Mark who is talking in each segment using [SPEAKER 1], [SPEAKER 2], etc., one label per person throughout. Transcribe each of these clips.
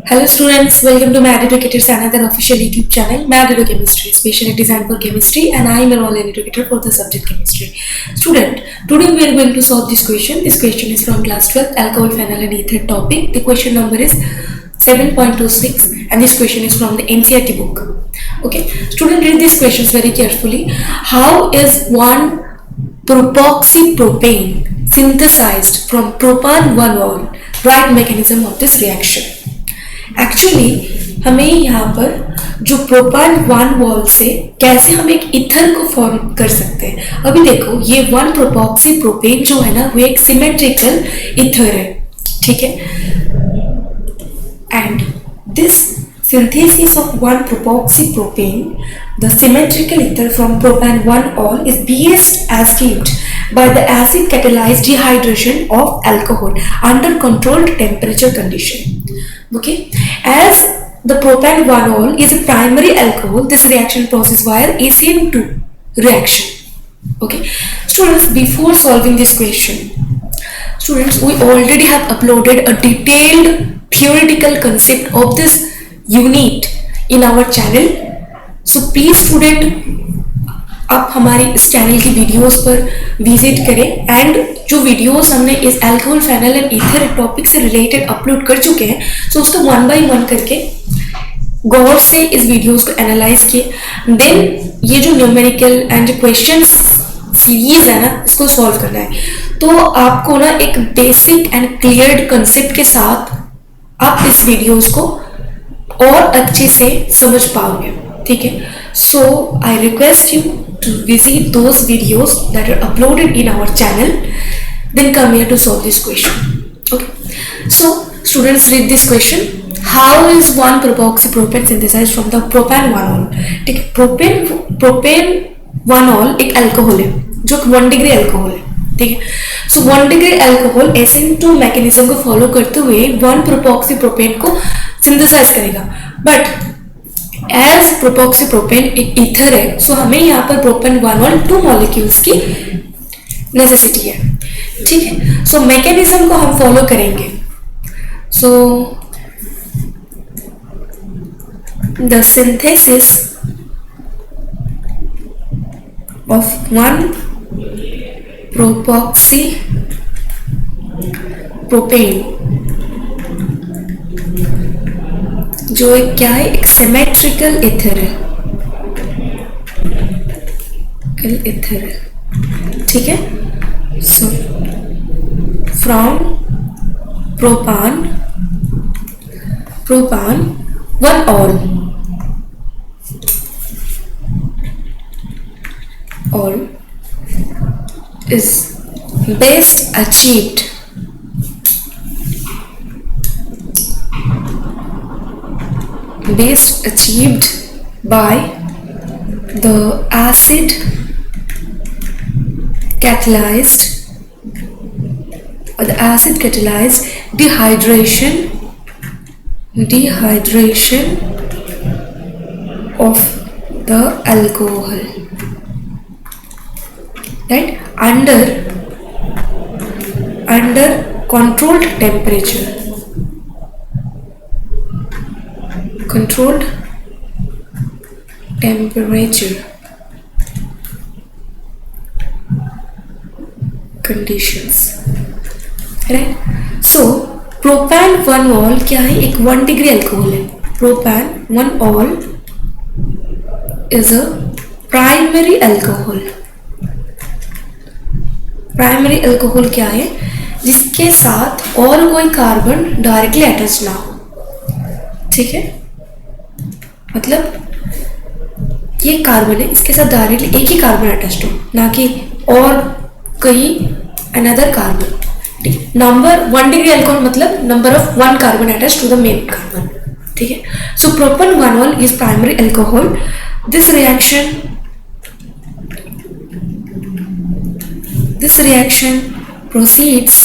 [SPEAKER 1] Hello students, welcome to Mad Educators, another official YouTube channel, Mad Edu Chemistry, specially designed for chemistry, and I am an online educator for the subject chemistry. Student, today we are going to solve this question. This question is from class 12, alcohol, phenol and ether topic. The question number is 7.26 and this question is from the NCERT book. Okay, student, read these questions very carefully. How is one propoxypropane synthesized from propan-1-ol? Write mechanism of this reaction. Actually हमें यहाँ पर जो प्रोपान one wall से कैसे हम एक ether को form कर सकते हैं. अभी देखो ये वन प्रोपॉक्सी प्रोपेन जो है ना वो एक सिमेट्रिकल इथर है, ठीक है. And this synthesis of 1-propoxypropane, the symmetrical ether from propan-1-ol is BS as given by the acid catalyzed dehydration of alcohol under controlled temperature condition. Okay, as the propan-1-ol is a primary alcohol, this reaction process via ACN2 reaction. Okay, students, before solving this question, students, we already have uploaded a detailed theoretical concept of this unit in our channel. So please student, आप हमारे इस channel की videos पर visit करें and जो videos हमने इस alcohol phenol and ether topic से रिलेटेड अपलोड कर चुके हैं, सो उसको वन बाय वन करके गौर से इस वीडियोस को एनालाइज किए. देन ये जो न्यूमेरिकल एंड जो क्वेश्चन सीरीज है ना, इसको सॉल्व करना है. तो आपको ना एक बेसिक एंड क्लियर कंसेप्ट के साथ आप इस वीडियोस को और अच्छे से समझ पाओगे, ठीक है. So I request you to visit those videos that are uploaded in our channel, then come here to solve this question. Okay, so students, read this question. How is 1-propoxypropane synthesized from the propan-1-ol? ठीक है, प्रोपेन-1-ol एक alcohol है जो 1 degree alcohol है, ठीक है. सो 1 degree alcohol SN2 mechanism को follow करते हुए 1-propoxypropane को सिंथेसाइज करेगा. बट एज प्रोपॉक्सीप्रोपेन एक ईथर है, सो हमें यहाँ पर प्रोपेन-1-ol 2 मॉलिक्यूल्स की नेसेसिटी है, ठीक है. सो मैकेनिज्म को हम फॉलो करेंगे. So the synthesis of 1-propoxypropane जो एक क्या है, एक सिमेट्रिकल इथर है, इथर है, ठीक है. So from propan 1-ol is best achieved by the acid catalyzed dehydration of the alcohol, right, under controlled temperature conditions, right. So propan-1-ol क्या है, एक 1 डिग्री अल्कोहल है. propan-1-ol is a primary alcohol. Primary alcohol क्या है, जिसके साथ और कोई कार्बन डायरेक्टली अटैच ना हो, ठीक है. मतलब ये कार्बन है, इसके साथ डायरेक्टली एक ही कार्बन अटैच्ड हो, ना कि और कहीं another carbon. Number 1 degree alcohol मतलब number of 1 carbon attached to the main carbon, ठीक है. सो प्रोपेन-1-ol is primary alcohol. This reaction proceeds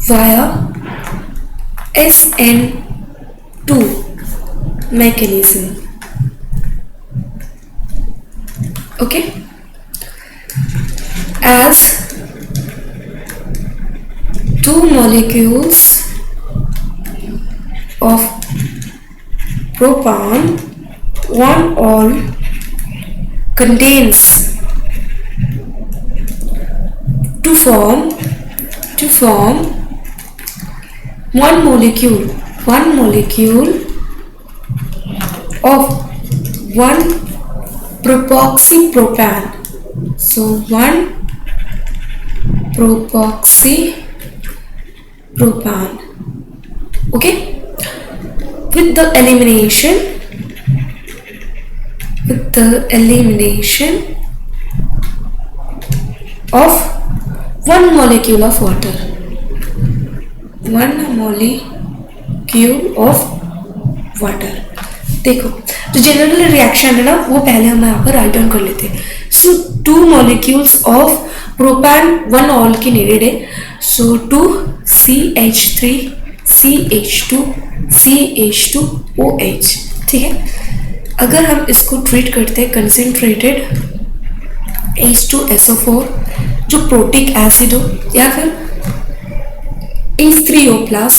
[SPEAKER 1] via SN2 mechanism. Okay, as two molecules of propan, one all contains to form one molecule of one propoxypropan. So one propoxypropan. Okay, with the elimination of one molecule of water. देखो जो general reaction है ना वो पहले हम यहाँ पर write down कर लेते हैं. सो 2 molecules ऑफ प्रोपैन 1 ऑल की नीडेड है. सो 2 CH3 CH2 CH2OH. ठीक है, अगर हम इसको ट्रीट करते हैं कंसेंट्रेटेड H2SO4 जो प्रोटिक एसिड हो या फिर H3O plus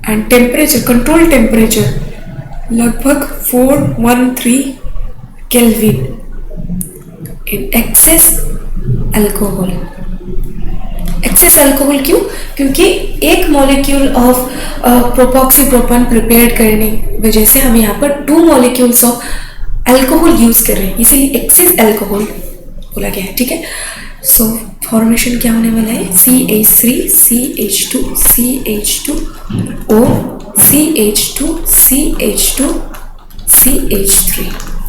[SPEAKER 1] and temperature control temperature लगभग 413 kelvin in excess alcohol. Excess alcohol क्यों? क्योंकि एक मॉलिक्यूल ऑफ प्रोपॉक्सीप्रोपान प्रिपेयर करने वजह से हम यहाँ पर 2 molecules ऑफ अल्कोहल यूज कर रहे हैं, इसीलिए एक्सेस अल्कोहल बोला गया है. ठीक है, सो फॉर्मेशन क्या होने वाला है? CH3 CH2 CH2O CH2 CH2 CH3.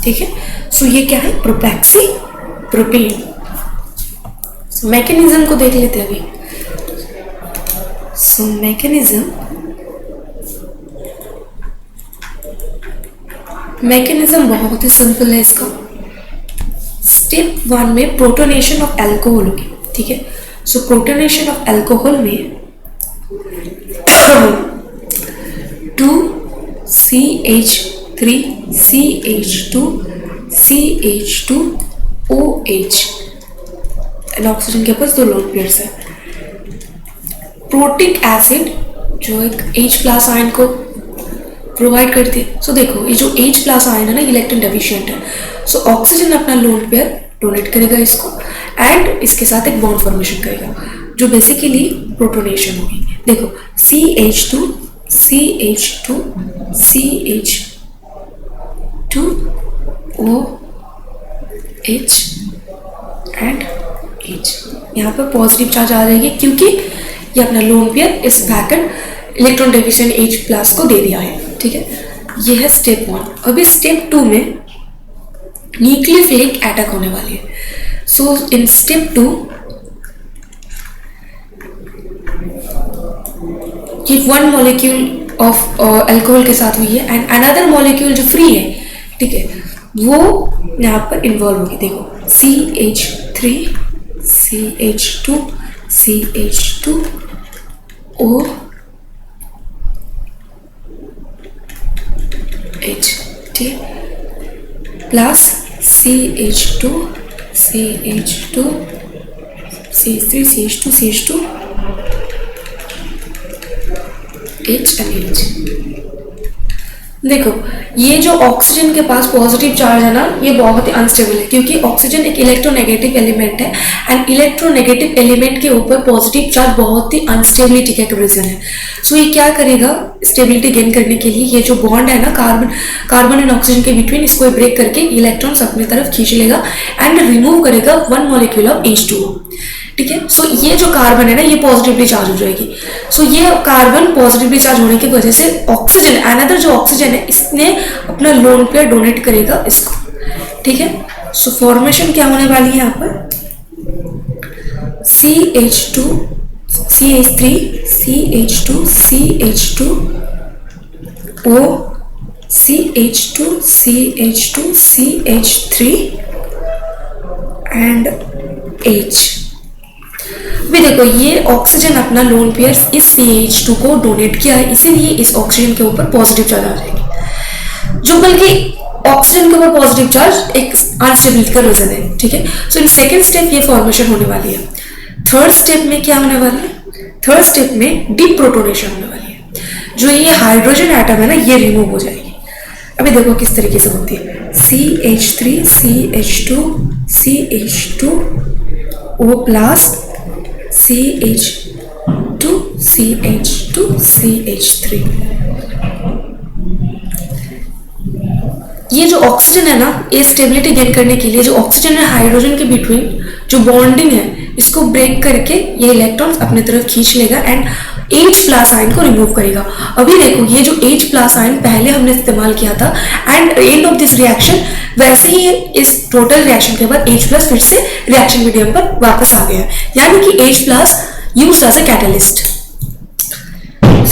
[SPEAKER 1] ठीक है, सो ये क्या है? प्रोपैक्सीप्रोपेन. सो मैकेनिज्म को देख लेते हैं अभी. सो मैकेनिज्म बहुत ही सिंपल है इसका. स्टेप 1 में प्रोटोनेशन ऑफ अल्कोहल होगी. ठीक है, सो प्रोटोनेशन ऑफ अल्कोहल में 2 CH3 CH2 CH2OH and oxygen के पास 2 लोन पेयर्स है. प्रोटिक एसिड जो एक H प्लस आयन को प्रोवाइड करती है. सो देखो ये जो H प्लस आयन है ना इलेक्ट्रॉन डेफिशिएंट है. सो ऑक्सीजन अपना लोन पेयर डोनेट करेगा इसको एंड इसके साथ एक बॉन्ड फॉर्मेशन करेगा जो बेसिकली प्रोटोनेशन होगी. देखो CH2 CH2 CH2OH and H. यहाँ पर पॉजिटिव चार्ज आ जाएगी क्योंकि ये अपना लोन पेयर इस packet electron deficient H plus को दे दिया है. ठीक है, ये है स्टेप 1. अभी स्टेप 2 में न्यूक्लियोफिलिक अटैक होने वाली है. सो इन स्टेप 2 ये 1 molecule ऑफ अल्कोहल के साथ हुई है एंड अनदर मॉलिक्यूल जो फ्री है. ठीक है, वो यहाँ पर इन्वॉल्व होगी. देखो CH3 CH2 CH2OH. ठीक plus CH2 CH2 CH3 CH2 CH2 H and H. देखो ये जो ऑक्सीजन के पास पॉजिटिव चार्ज है ना ये बहुत ही अनस्टेबल है क्योंकि ऑक्सीजन एक इलेक्ट्रोनेगेटिव एलिमेंट है एंड इलेक्ट्रोनेगेटिव एलिमेंट के ऊपर पॉजिटिव चार्ज बहुत ही अनस्टेबिलिटी का रीजन है. सो ये क्या करेगा स्टेबिलिटी गेन करने के लिए ये जो बॉन्ड है ना कार्बन एंड ऑक्सीजन के बिटवीन इसको ब्रेक करके इलेक्ट्रॉन्स अपनी तरफ खींच लेगा एंड रिमूव करेगा 1 molecule ऑफ H2O. ठीक है, सो ये जो कार्बन है ना ये पॉजिटिवली चार्ज हो जाएगी. सो ये कार्बन पॉजिटिवली चार्ज होने की वजह से ऑक्सीजन अनदर जो ऑक्सीजन है इसने अपना लोन पेयर डोनेट करेगा इसको. ठीक है, सो फॉर्मेशन क्या होने वाली है यहाँ पर? CH2 CH3 CH2 CH2O CH2 CH2 CH3 and H. भी देखो ये ऑक्सीजन अपना लोन पेयर इस CH2 को डोनेट किया है इसीलिए इस ऑक्सीजन के ऊपर पॉजिटिव चार्ज आ जाएगी जो बल्कि ऑक्सीजन के ऊपर पॉजिटिव चार्ज एक अनस्टेबिलिटी का रीजन है. ठीक है, सो इन सेकेंड स्टेप ये फॉर्मेशन होने वाली है. थर्ड स्टेप में क्या होने वाला है? थर्ड स्टेप में डीप्रोटोनेशन होने वाली है। जो ये हाइड्रोजन एटम है ना, ये रिमूव हो जाएगी। अभी देखो किस तरीके से होती है। CH3 CH2 CH2 O plus CH2 CH2 CH3। ये जो ऑक्सीजन है ना, ये स्टेबिलिटी गेन करने के लिए जो ऑक्सीजन और हाइड्रोजन के बिटवीन जो बॉन्डिंग है, इसको ब्रेक करके ये इलेक्ट्रॉन्स अपने तरफ खींच लेगा एंड H प्लस आयन को रिमूव करेगा। अभी देखो ये जो H प्लस आयन पहले हमने इस्तेमाल किया था and end of this reaction वैसे ही इस टोटल रिएक्शन के बाद H प्लस फिर से रिएक्शन मीडियम पर वापस आ गया, यानी कि H plus used as a catalyst.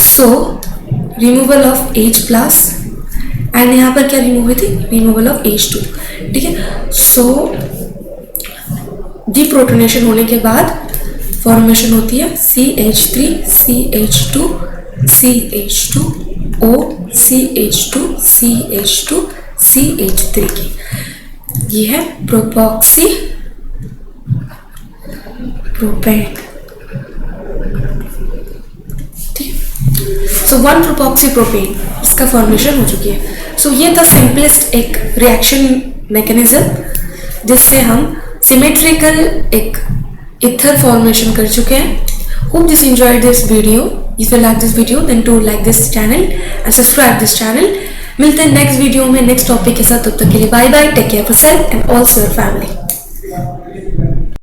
[SPEAKER 1] So removal of H plus and यहाँ पर क्या रिमूव हुई थी? Removal of H2। ठीक है। सो डीप्रोटोनेशन होने के बाद फॉर्मेशन होती है CH3 CH2 CH2 O CH2 CH2 CH3 की। ये है प्रोपॉक्सी प्रोपेन। ठीक है। सो 1 प्रोपॉक्सी प्रोपेन, इसका फॉर्मेशन हो चुकी है। सो ये था सिंपलेस्ट एक रिएक्शन मैकेनिज्म जिससे हम सिमेट्रिकल एक ईथर फॉर्मेशन कर चुके हैं। Hope this enjoyed this video. If you like this video then to like this channel and subscribe this channel. मिलते हैं नेक्स्ट वीडियो में नेक्स्ट टॉपिक के साथ। तब तक के लिए bye bye, take care of yourself and also your family.